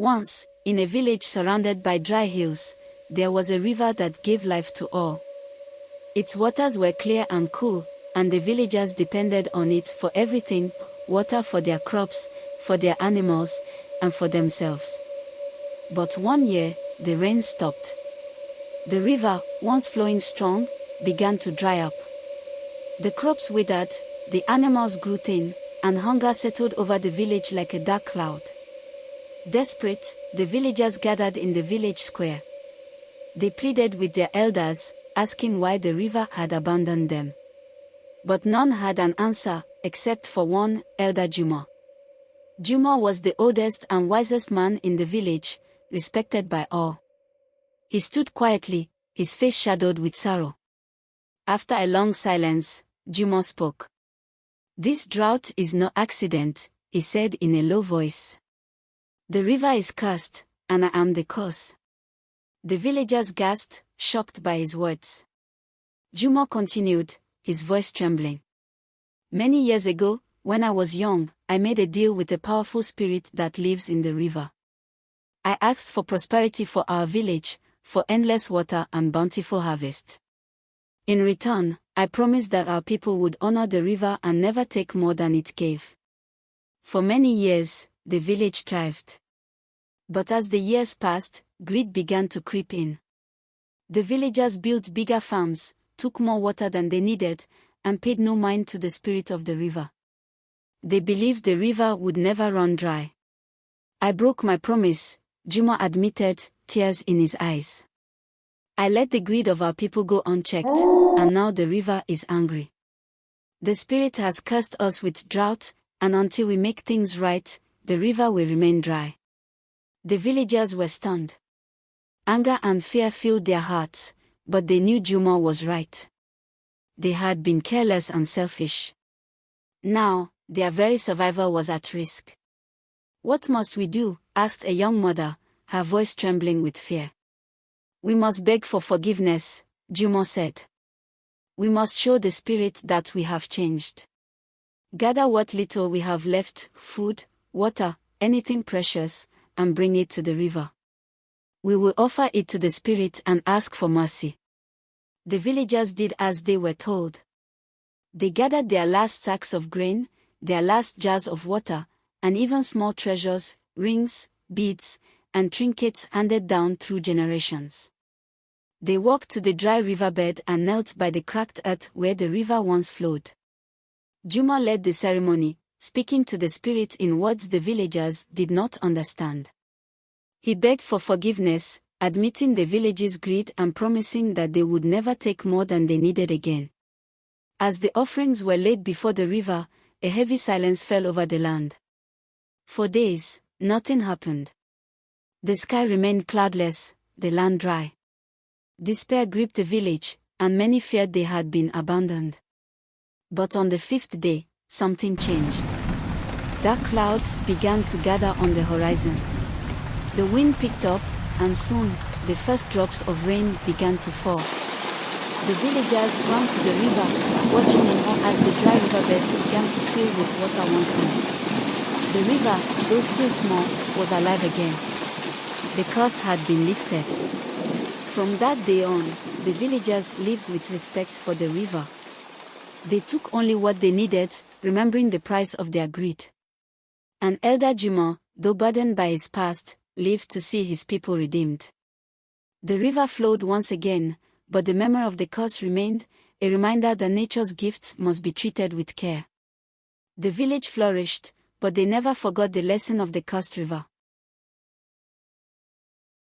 Once, in a village surrounded by dry hills, there was a river that gave life to all. Its waters were clear and cool, and the villagers depended on it for everything: water for their crops, for their animals, and for themselves. But one year, the rain stopped. The river, once flowing strong, began to dry up. The crops withered, the animals grew thin, and hunger settled over the village like a dark cloud. Desperate, the villagers gathered in the village square. They pleaded with their elders, asking why the river had abandoned them. But none had an answer, except for one, Elder Juma. Juma was the oldest and wisest man in the village, respected by all. He stood quietly, his face shadowed with sorrow. After a long silence, Juma spoke. "This drought is no accident," he said in a low voice. "The river is cursed, and I am the cause." The villagers gasped, shocked by his words. Juma continued, his voice trembling. "Many years ago, when I was young, I made a deal with a powerful spirit that lives in the river. I asked for prosperity for our village, for endless water and bountiful harvest. In return, I promised that our people would honor the river and never take more than it gave. For many years, the village thrived. But as the years passed, greed began to creep in. The villagers built bigger farms, took more water than they needed, and paid no mind to the spirit of the river. They believed the river would never run dry. I broke my promise," Juma admitted, tears in his eyes. "I let the greed of our people go unchecked, and now the river is angry. The spirit has cursed us with drought, and until we make things right, the river will remain dry." The villagers were stunned. Anger and fear filled their hearts, but they knew Juma was right. They had been careless and selfish. Now, their very survival was at risk. "What must we do?" asked a young mother, her voice trembling with fear. "We must beg for forgiveness," Juma said. "We must show the spirit that we have changed. Gather what little we have left, food, water, anything precious, and bring it to the river. We will offer it to the spirit and ask for mercy." The villagers did as they were told. They gathered their last sacks of grain, their last jars of water, and even small treasures, rings, beads, and trinkets handed down through generations. They walked to the dry riverbed and knelt by the cracked earth where the river once flowed. Juma led the ceremony, speaking to the spirit in words the villagers did not understand. He begged for forgiveness, admitting the village's greed and promising that they would never take more than they needed again. As the offerings were laid before the river, a heavy silence fell over the land. For days, nothing happened. The sky remained cloudless, the land dry. Despair gripped the village, and many feared they had been abandoned. But on the fifth day, something changed. Dark clouds began to gather on the horizon. The wind picked up, and soon, the first drops of rain began to fall. The villagers ran to the river, watching in awe as the dry riverbed began to fill with water once more. The river, though still small, was alive again. The curse had been lifted. From that day on, the villagers lived with respect for the river. They took only what they needed, remembering the price of their greed. And Elder Juma, though burdened by his past, lived to see his people redeemed. The river flowed once again, but the memory of the curse remained, a reminder that nature's gifts must be treated with care. The village flourished, but they never forgot the lesson of the cursed river.